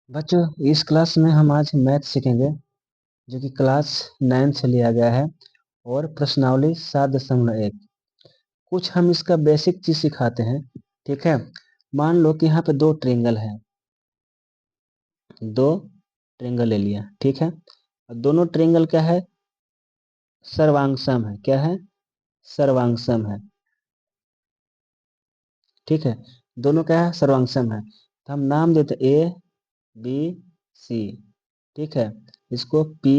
बच्चों, इस क्लास में हम आज मैथ सीखेंगे जो कि क्लास 9 से लिया गया है और प्रश्नावली 7.1। कुछ हम इसका बेसिक चीज सिखाते हैं। ठीक है। मान लो कि यहाँ पे दो ट्रेंगल है, दो ट्रेंगल ले लिया। ठीक है। और दोनों ट्रेंगल क्या है? सर्वांगसम है। क्या है? सर्वांगसम है। ठीक है। दोनों क्या है? सर्वांगसम है। तो हम नाम देते ए बी सी। ठीक है। इसको पी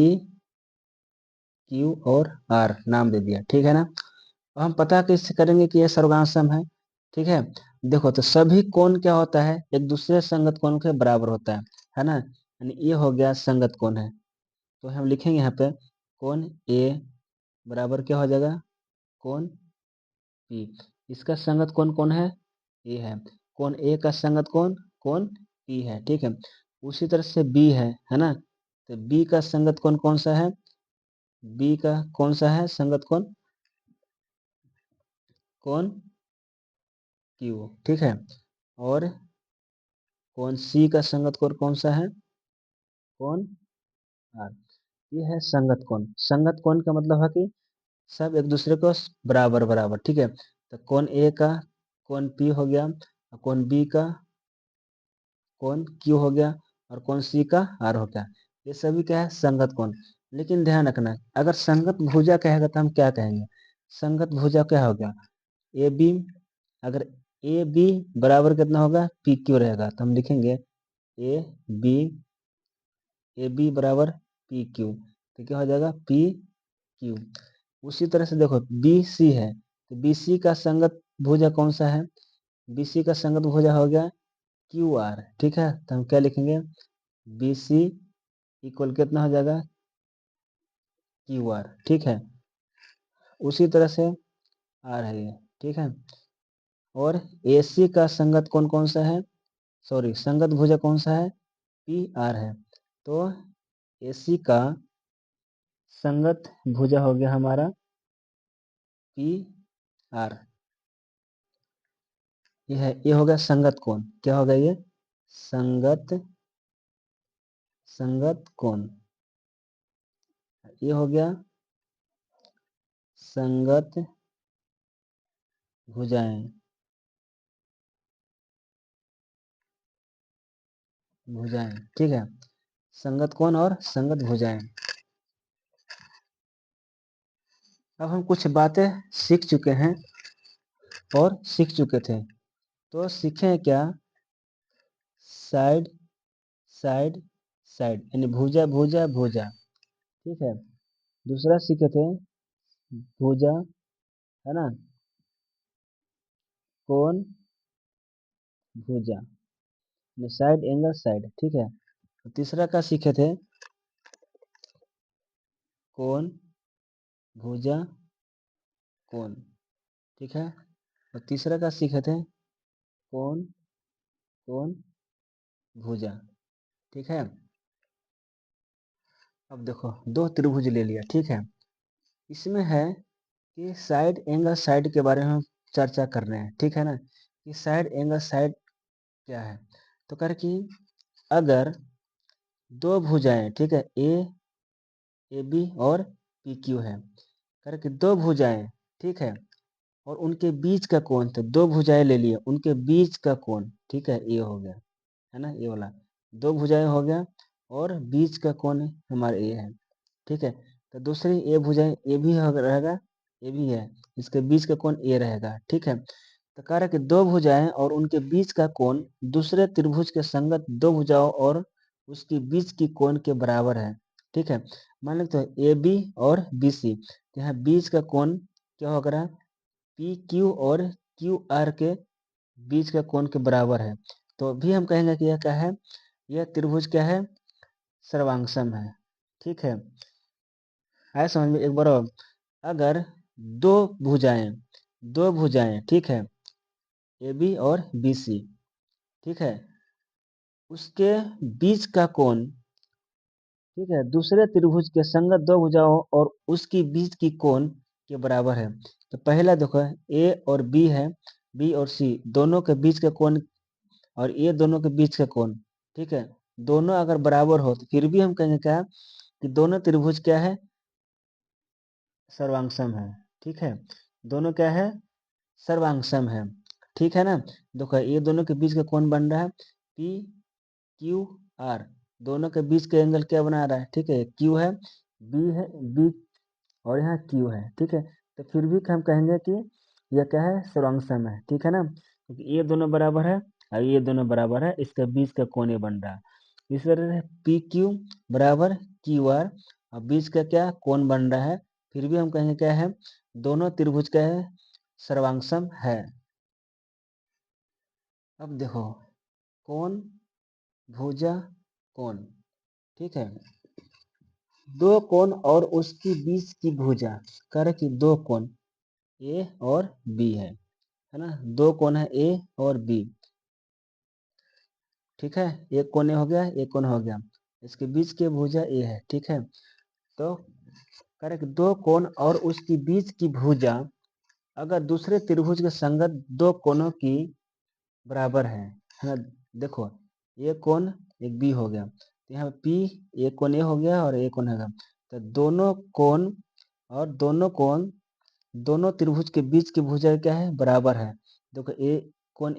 क्यू और आर नाम दे दिया। ठीक है ना। अब हम पता कैसे करेंगे कि यह सर्वगांसम है? ठीक है। देखो, तो सभी कोण क्या होता है? एक दूसरे संगत कोण के बराबर होता है ना। यानी ये हो गया संगत कोण है। तो हम लिखेंगे यहाँ पे कोण ए बराबर क्या हो जाएगा? कोण पी। इसका संगत कोण कौन है? ए है। कोण ए का संगत कोण कोण पी है। ठीक है। उसी तरह से बी है ना। तो बी का संगत कोण कौन सा है? बी का कौन सा है संगत कोण? कोण क्यू। ठीक है। और कोण सी का संगत कोण कौन सा है? कोण आर। ये है संगत कोण। संगत कोण का मतलब है कि सब एक दूसरे को बराबर बराबर। ठीक है। तो कोण ए का कोण पी हो गया, और कोण बी का कोण क्यू हो गया, और कोण सी का आर हो गया। ये सभी क्या है? संगत कोण। लेकिन ध्यान रखना, अगर संगत भुजा कहेगा तो हम क्या कहेंगे? संगत भुजा क्या हो गया? A B. अगर ए बी बराबर कितना होगा? पी क्यू रहेगा। तो हम लिखेंगे ए बी, ए बी बराबर पी क्यू। तो क्या हो जाएगा? P Q. उसी तरह से देखो बी सी है, तो बी सी का संगत भुजा कौन सा है? बी सी का संगत भुजा हो गया क्यू आर। ठीक है। तो हम क्या लिखेंगे? बी सी इक्वल कितना हो जाएगा? Q R. ठीक है। उसी तरह से आर है ये। ठीक है। और ए सी का संगत कौन कौन सा है? सॉरी, संगत भुजा कौन सा है? पी आर है। तो ए सी का संगत भुजा हो गया हमारा पी आर। ये हो गया संगत कोण। क्या हो गया ये? संगत संगत कोण। ये हो गया संगत भुजाएं। भुजाएं। ठीक है। संगत कोण और संगत भुजाएं। अब हम कुछ बातें सीख चुके हैं और सीख चुके थे। तो सीखे क्या? साइड साइड साइड, यानी भुजा भुजा भुजा। ठीक है। दूसरा सीखे थे भुजा, है ना, कोण भुजा, साइड एंगल साइड। ठीक है। तीसरा का सीखे थे कोण भुजा कोण। ठीक है। और तीसरा का सीखे थे कोण कोण भुजा। ठीक है। अब देखो दो त्रिभुज ले लिया। ठीक है। इसमें है कि साइड एंगल साइड के बारे में हम चर्चा कर रहे हैं। ठीक है ना, कि साइड एंगल साइड क्या है। तो कर कि अगर दो भुजाएं, ठीक है, ए बी और पी क्यू है, कर कि दो भुजाएं, ठीक है, और उनके बीच का कोण, तो दो भुजाएं ले लिए, उनके बीच का कोण, ठीक है, ये हो गया, है ना, ये वाला दो भुजाएं हो गया, और बीच का कोण हमारा ये है। ठीक है। तो दूसरी ए भुजाएं, ये भी रहेगा, ये भी है, इसके बीच का कोण ए रहेगा। ठीक है। तो कह रहा है कि दो भुजाएं और उनके बीच का कोण दूसरे त्रिभुज के संगत दो भुजाओं और उसके बीच की कोण के बराबर है। ठीक है। मान लेते हैं ए बी और बी सी, तो यहाँ बीच का कोण क्या होगा? पी क्यू और क्यू आर के बीच का कोण के बराबर है। तो भी हम कहेंगे कि यह क्या है? यह त्रिभुज क्या है? सर्वांगसम है। ठीक है। आया समझ में एक बार और? अगर दो भुजाएं, दो भुजाएं, ठीक है, ए बी और बी सी, ठीक है, उसके बीच का कोण, ठीक है, दूसरे त्रिभुज के संगत दो भुजाओं और उसकी बीच की कोण के बराबर है। तो पहला देखो ए और बी है, बी और सी दोनों के बीच का कोण, और ये दोनों के बीच का कोण, ठीक है, दोनों अगर बराबर हो तो फिर भी हम कहेंगे क्या कि दोनों त्रिभुज क्या है, सर्वांगसम है। ठीक है, दोनों क्या है, सर्वांगसम है। ठीक है ना। देखो ये दोनों के बीच का कौन बन रहा है, पी क्यू आर, दोनों के बीच का एंगल क्या बना रहा है, ठीक है, क्यू है, बी और यहाँ क्यू है। ठीक है, तो फिर भी हम कहेंगे कि यह क्या है, सर्वांगसम है। ठीक है ना, क्योंकि ये दोनों बराबर है और ये दोनों बराबर है, इसके बीच का कोण ये बन रहा है। इस तरह से पी क्यू बराबर क्यू आर और बीच का क्या कोण बन रहा है, फिर भी हम कहेंगे क्या है, दोनों त्रिभुज क्या है, सर्वांगसम है। अब देखो कोण, भुजा, कोण। ठीक है, दो कोण और उसकी बीच की भुजा, कर कि दो कोण ए और बी है ना, दो कोण है ए और बी। ठीक है, एक कोण ए हो गया, एक कोण हो गया, इसके बीच की भुजा ए है। ठीक है, तो करेक्ट, दो कोण और उसकी बीच की भुजा अगर दूसरे त्रिभुज के संगत दो कोणों की बराबर है ना। देखो एक कोण एक बी हो गया, तो यहाँ पी एक कोण ए हो गया और एक कोण है, तो दोनों कोण और दोनों त्रिभुज के बीच की भुजा क्या है, बराबर है। देखो ए और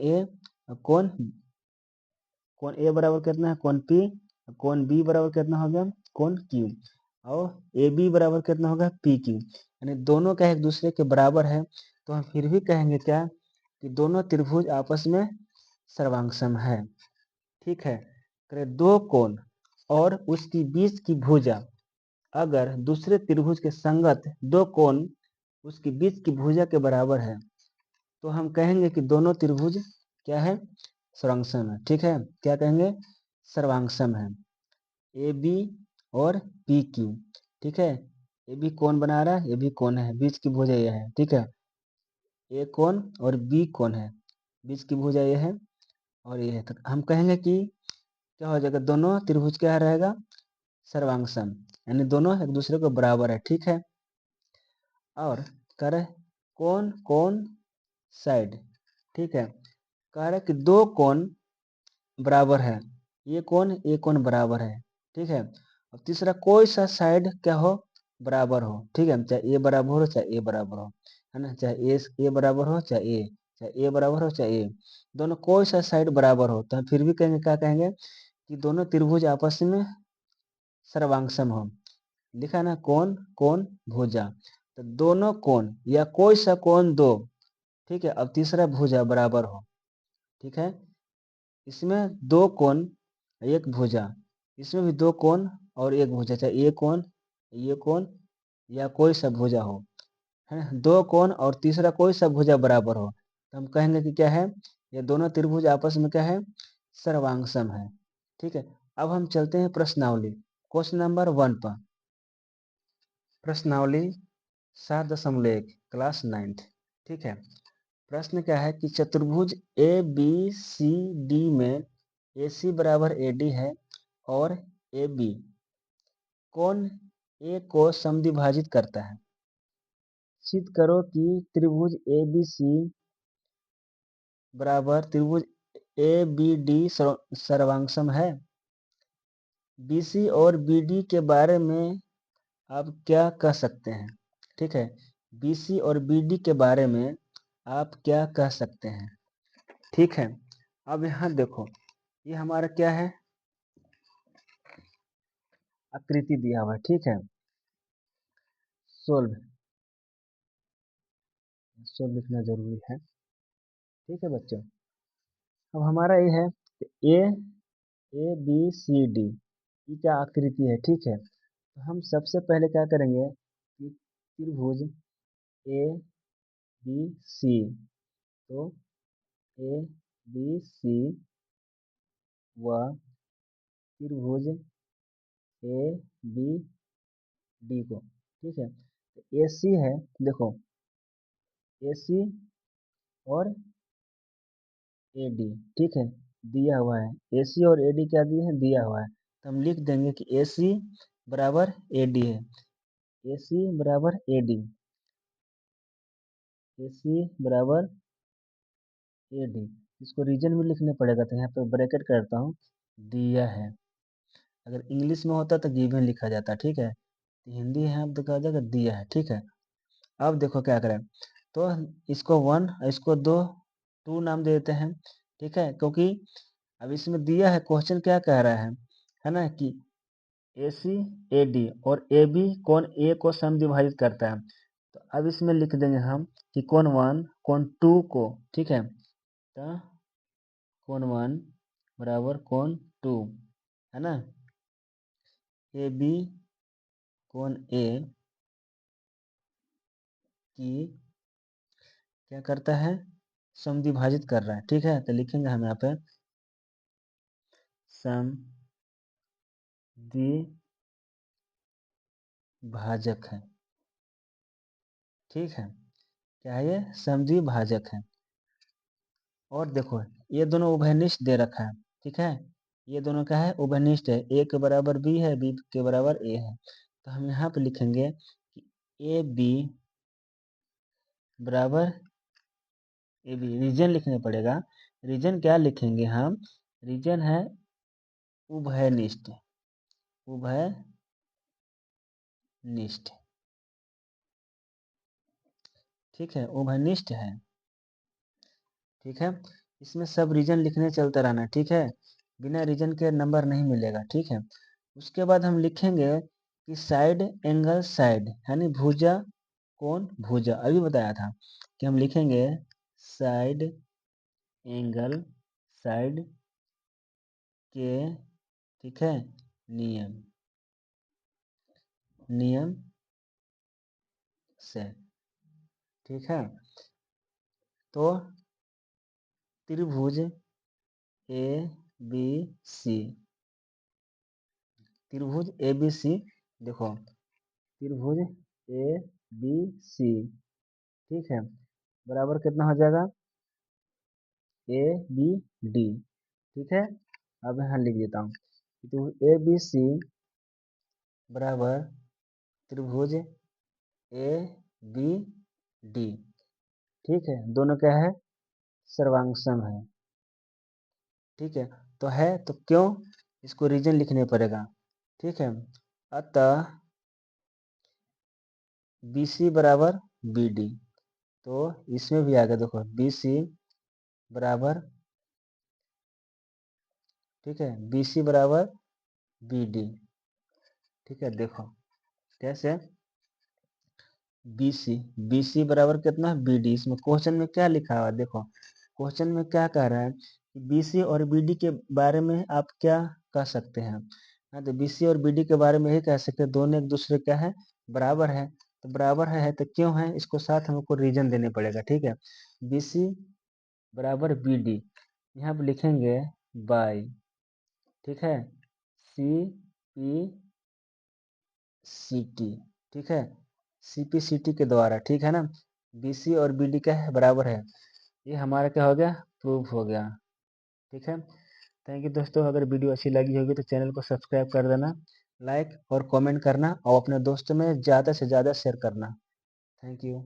कोण ए बराबर कितना है, कोण पी, कोण बी बराबर कितना हो गया, कोण क्यू, और ए बी बराबर कितना होगा, पी क्यू, यानी दोनों का एक दूसरे के बराबर है। तो हम फिर भी कहेंगे क्या कि दोनों त्रिभुज आपस में सर्वांगसम है। ठीक है, करे दो कोण और उसकी बीच की भुजा अगर दूसरे त्रिभुज के संगत दो कोण उसकी बीच की भुजा के बराबर है, तो हम कहेंगे कि दोनों त्रिभुज क्या है, सर्वांगसम है। ठीक है, क्या कहेंगे, सर्वांगसम है, ए बी और पी क्यू। ठीक है, ए बी कौन बना रहा है, ये भी कौन है, बीच की भुजा ये है। ठीक है, ए कौन और बी कौन है, बीच की भुजा ये है और ये है, तो हम कहेंगे कि क्या हो जाएगा, दोनों त्रिभुज क्या रहेगा, सर्वांगसम, यानी दोनों एक दूसरे को बराबर है। ठीक है, और कह रहे कौन कौन साइड। ठीक है, कह रहे कि दो कोण बराबर है, ये कोण बराबर है। ठीक है, और तीसरा कोई सा साइड क्या हो, बराबर हो। ठीक है, चाहे ए बराबर हो चाहे ए बराबर हो, है ना, चाहे ए बराबर हो चाहे ए बराबर हो चाहे ए, दोनों कोई सा साइड बराबर हो, तो हम फिर भी कहेंगे, क्या कहेंगे कि दोनों त्रिभुज आपस में सर्वांगसम हो। लिखा ना, कोण कोण भुजा, तो दोनों कोण या कोई सा कोण दो। ठीक है, अब तीसरा भुजा बराबर हो। ठीक है, इसमें दो कोण एक भुजा, इसमें भी दो कोण और एक भुजा, चाहे ये कोण या कोई सा भुजा हो, है ना, दो कोण और तीसरा कोई सा भुजा बराबर हो, तो हम कहेंगे कि क्या है, ये दोनों त्रिभुज आपस में क्या है, सर्वांगसम है। ठीक है, अब हम चलते हैं प्रश्नावली, क्वेश्चन नंबर 1 पर। प्रश्नावली 7.1 क्लास 9th। ठीक है, प्रश्न क्या है कि चतुर्भुज ए बी सी डी में ए सी बराबर ए डी है और ए बी कोण ए को समद्विभाजित करता है। सिद्ध करो कि त्रिभुज ए बी सी बराबर त्रिभुज ए बी डी सर्वांगसम है। बी सी और बी डी के बारे में आप क्या कह सकते हैं। ठीक है, बी सी और बी डी के बारे में आप क्या कह सकते हैं। ठीक है, अब यहाँ देखो ये हमारा क्या है, आकृति दिया हुआ है। ठीक है, सोल्व सोल्व लिखना जरूरी है। ठीक है बच्चों, अब हमारा ये है ए ए बी सी डी, ये क्या आकृति है। ठीक है, तो हम सबसे पहले क्या करेंगे कि त्रिभुज ए बी सी, तो ए बी सी व त्रिभुज ए बी डी को। ठीक है, तो ए सी है, देखो ए सी और ए डी। ठीक है, दिया हुआ है, ए सी और ए डी क्या दिए हैं, दिया हुआ है, तो हम लिख देंगे कि ए सी बराबर ए डी है, ए सी बराबर ए डी, ए सी बराबर ए डी। इसको रीजन में लिखने पड़ेगा, तो यहाँ पे ब्रैकेट करता हूँ, दिया है। अगर इंग्लिश में होता तो गिवन लिखा जाता, ठीक है। तो हिंदी है, अब देखा जाएगा दिया है, ठीक है। अब देखो क्या करें, तो इसको 1 इसको 2 2 नाम दे देते हैं, ठीक है। क्योंकि अब इसमें दिया है, क्वेश्चन क्या कह रहा है ना, कि AC AD और AB कोण A को समद्विभाजित करता है। तो अब इसमें लिख देंगे हम कि कोण 1 कोण 2 को, ठीक है। तो कोण 1 बराबर कोण 2, है ना। AB कोण A की क्या करता है, समद्विभाजित कर रहा है, ठीक है। तो लिखेंगे हम यहाँ पे समद्विभाजक है, ठीक है। क्या है ये, समद्विभाजक है। और देखो ये दोनों उभयनिष्ठ दे रखा है, ठीक है। ये दोनों क्या है, उभयनिष्ठ है। A के बराबर B है, B के बराबर A है। तो हम यहाँ पे लिखेंगे कि AB बराबर AB, रीजन लिखने पड़ेगा। रीजन क्या लिखेंगे हम, रीजन है उभयनिष्ठ, उभयनिष्ठ, ठीक है, उभयनिष्ठ है, ठीक है। इसमें सब रीजन लिखने चलते रहना, ठीक है। बिना रीजन के नंबर नहीं मिलेगा, ठीक है। उसके बाद हम लिखेंगे कि साइड एंगल साइड, यानी भुजा कोण भुजा, अभी बताया था कि हम लिखेंगे साइड एंगल साइड के, ठीक है, नियम नियम से, ठीक है। तो त्रिभुज ABC, त्रिभुज ABC, देखो त्रिभुज ABC, ठीक है, बराबर कितना हो जाएगा, ABD, ठीक है। अब यहाँ लिख देता हूँ, तो ABC बराबर त्रिभुज ABD, ठीक है। दोनों क्या है, सर्वांग है, ठीक है। तो है तो क्यों, इसको रीजन लिखने पड़ेगा, ठीक है। अतः BC बराबर BD, तो इसमें भी आ गया, देखो BC बराबर, ठीक है, BC बराबर BD, ठीक है। देखो कैसे, BC बराबर कितना, BD। इसमें क्वेश्चन में क्या लिखा हुआ है, देखो क्वेश्चन में क्या कह रहा है कि BC और BD के बारे में आप क्या कह सकते हैं। हाँ, तो BC और BD के बारे में यही कह सकते हैं, दोनों एक दूसरे क्या है, बराबर है। तो बराबर है तो क्यों है, इसको साथ हमको रीजन देने पड़ेगा, ठीक है। BC बराबर BD, यहाँ पे लिखेंगे बाई, ठीक है, CPCT, ठीक है, CPCT के द्वारा, ठीक है ना। BC और BD क्या है, बराबर है। ये हमारा क्या हो गया, प्रूफ हो गया, ठीक है। थैंक यू दोस्तों, अगर वीडियो अच्छी लगी होगी तो चैनल को सब्सक्राइब कर देना, लाइक और कमेंट करना और अपने दोस्तों में ज़्यादा से ज़्यादा शेयर करना। Thank you.